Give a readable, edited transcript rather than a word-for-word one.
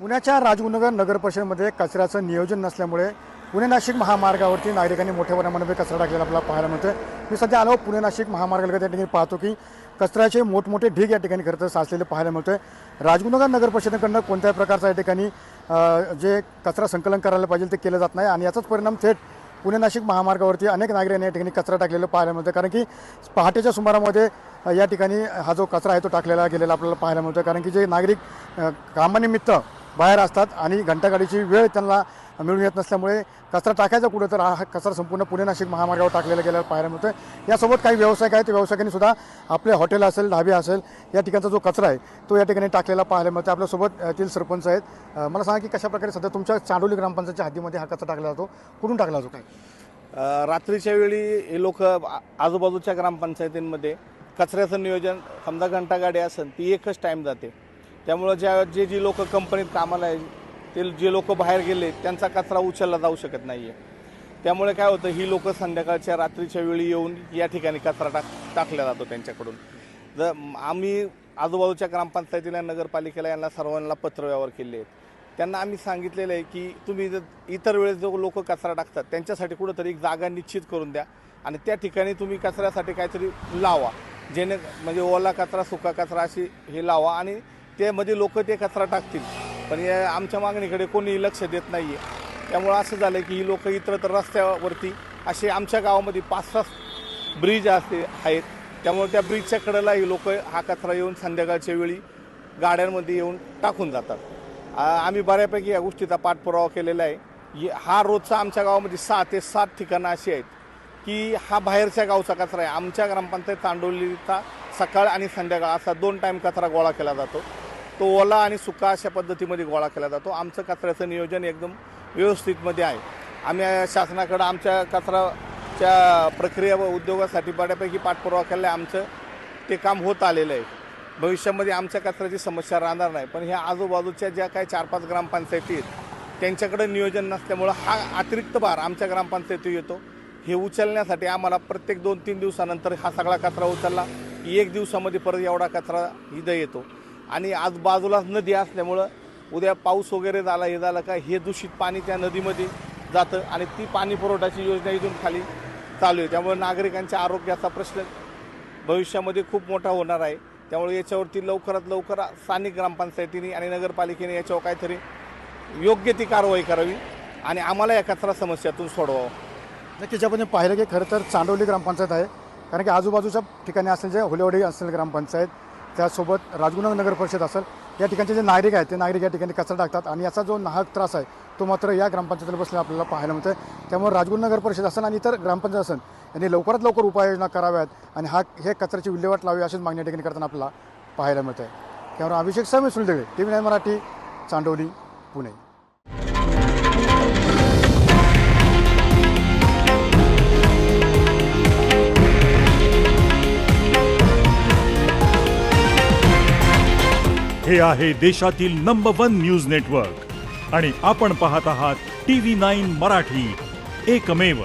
पुण्याच्या राजगुरुनगर नगर परिषदेमध्ये कचऱ्याचं नियोजन नसल्यामुळे पुणे नाशिक महामार्गावरती नागरिकांनी मोठ्या प्रमाणामध्ये कचरा टाकलेला आपल्याला पाहायला मिळतोय। मी सध्या आलो पुणे नाशिक महामार्गाला, या ठिकाणी पाहतो की कचऱ्याचे मोठमोठे ढीग या ठिकाणी खरं तर साचलेले पाहायला मिळतोय। राजगुरुनगर नगर परिषदेकडनं कोणत्याही प्रकारचा या ठिकाणी जे कचरा संकलन करायला पाहिजे ते केलं जात नाही आणि याचाच परिणाम थेट पुणे नाशिक महामार्गावरती अनेक नागरिकांनी या ठिकाणी कचरा टाकलेला पाहायला मिळतं। कारण की पहाटेच्या सुमारामध्ये या ठिकाणी हा जो कचरा आहे तो टाकलेला गेलेला आपल्याला पाहायला मिळतो। कारण की जे नागरिक कामानिमित्त बाहेर असतात आणि घंटागाडीची वेळ त्यांना मिळून येत नसल्यामुळे कचरा टाकायचा कुठं, तर हा कचरा संपूर्ण पुणे नाशिक महामार्गावर टाकलेला गेलेला पाहायला मिळतो। यासोबत काही व्यावसायिक आहेत, ते व्यावसायिकांनी सुद्धा आपले हॉटेल असेल, ढाबे असेल, या ठिकाणचा जो कचरा आहे तो या ठिकाणी टाकलेला पाहायला मिळतो। आपल्यासोबत येथील सरपंच आहेत। मला सांगा की कशा प्रकारे सध्या तुमच्या चांडोली ग्रामपंचायतच्या हद्दीमध्ये हा कचरा टाकला जातो, कुठून टाकला जातो, काय रात्रीच्या वेळी हे लोक आजूबाजूच्या ग्रामपंचायतींमध्ये कचऱ्याचं नियोजन, समजा घंटागाडी असेल ती एकच टाईम जाते, त्यामुळं जी लोक कंपनीत कामाला आहे, ते जे लोक बाहेर गेले त्यांचा कचरा उचलला जाऊ शकत नाही आहे। त्यामुळे काय होतं, ही लोक संध्याकाळच्या रात्रीच्या वेळी येऊन या ठिकाणी कचरा टाकला जातो त्यांच्याकडून। जर आम्ही आजूबाजूच्या ग्रामपंचायतीला, नगरपालिकेला, यांना सर्वांना पत्रव्यवहार केले आहेत। त्यांना आम्ही सांगितलेलं आहे की तुम्ही जर इतर वेळेस जो लोक कचरा टाकतात त्यांच्यासाठी कुठंतरी एक जागा निश्चित करून द्या आणि त्या ठिकाणी तुम्ही कचऱ्यासाठी काहीतरी लावा, म्हणजे ओला कचरा, सुका कचरा अशी हे लावा आणि त्यामध्ये लोक ते कचरा टाकतील। पण या आमच्या मागणीकडे कोणी लक्ष देत नाही आहे। त्यामुळं असं झालं की ही लोक इतरत्र रस्त्यावरती असे आमच्या गावामध्ये 5-6 ब्रिज आहेत, त्यामुळे त्या ब्रिजच्या कडेला ही लोक हा कचरा येऊन संध्याकाळच्या वेळी गाड्यांमध्ये येऊन टाकून जातात। आम्ही बऱ्यापैकी या गोष्टीचा पाठपुरावा केलेला आहे। हा रोजचा आमच्या गावामध्ये 6 ते 7 ठिकाणं अशी आहेत की हा बाहेरच्या गावचा कचरा आहे। आमच्या ग्रामपंचायत चांडोलीचा सकाळ आणि संध्याकाळ असा 2 टाईम कचरा गोळा केला जातो। तो ओला आणि सुका अशा पद्धतीमध्ये गोळा केला जातो। आमचं कचऱ्याचं नियोजन एकदम व्यवस्थितमध्ये आहे। आम्ही शासनाकडं आमच्या कचऱ्याच्या प्रक्रिया व उद्योगासाठी बऱ्यापैकी पाठपुरावा केला आहे। आमचं ते काम होत आलेलं आहे। भविष्यामध्ये आमच्या कचऱ्याची समस्या राहणार नाही। पण ह्या आजूबाजूच्या ज्या काही 4-5 ग्रामपंचायती आहेत त्यांच्याकडे नियोजन नसल्यामुळं हा अतिरिक्त भार आमच्या ग्रामपंचायती येतो। हे उचलण्यासाठी आम्हाला प्रत्येक 2-3 दिवसानंतर हा सगळा कचरा उचलला की 1 दिवसामध्ये परत एवढा कचरा इथं येतो आणि आज बाजूलाच नदी असल्यामुळं उद्या पाऊस वगैरे झाला, हे झालं का हे दूषित पाणी त्या नदीमध्ये जातं आणि ती पाणी पुरवठ्याची योजना इथून खाली चालू आहे। त्यामुळे नागरिकांच्या आरोग्याचा प्रश्न भविष्यामध्ये खूप मोठा होणार आहे। त्यामुळे याच्यावरती लवकरात लवकर स्थानिक ग्रामपंचायतीने आणि नगरपालिकेने याच्यावर काहीतरी योग्य ती कारवाई करावी आणि आम्हाला या कचरा समस्यातून सोडवावं। नक्कीच आपण पाहिलं की खरं तर चांडोली ग्रामपंचायत आहे, कारण की आजूबाजूच्या ठिकाणी असेल, जे हुलेवाडी असेल ग्रामपंचायत, त्यासोबत राजगुरुनगर नगर परिषद असेल, या ठिकाणचे जे नागरिक आहेत ते नागरिक या ठिकाणी कचरा टाकतात आणि याचा जो नाहक त्रास आहे तो मात्र या ग्रामपंचायतीला बसलेला आपल्याला पाहायला मिळतं। त्यामुळे राजगुरुनगर परिषद असेल आणि इतर ग्रामपंचायत असेल यांनी लवकरात लवकर उपाययोजना कराव्यात आणि हे कचऱ्याची विल्हेवाट लावी अशीच मागणी या ठिकाणी करताना आपल्याला पाहायला मिळतं आहे। त्यावर अभिषेक समी सुलदेवे, TV9 मराठी, चांडोली, पुणे। हे आहे देशातील नंबर 1 न्यूज नेटवर्क आणि आपण पाहत आहात TV9 मराठी, एकमेव।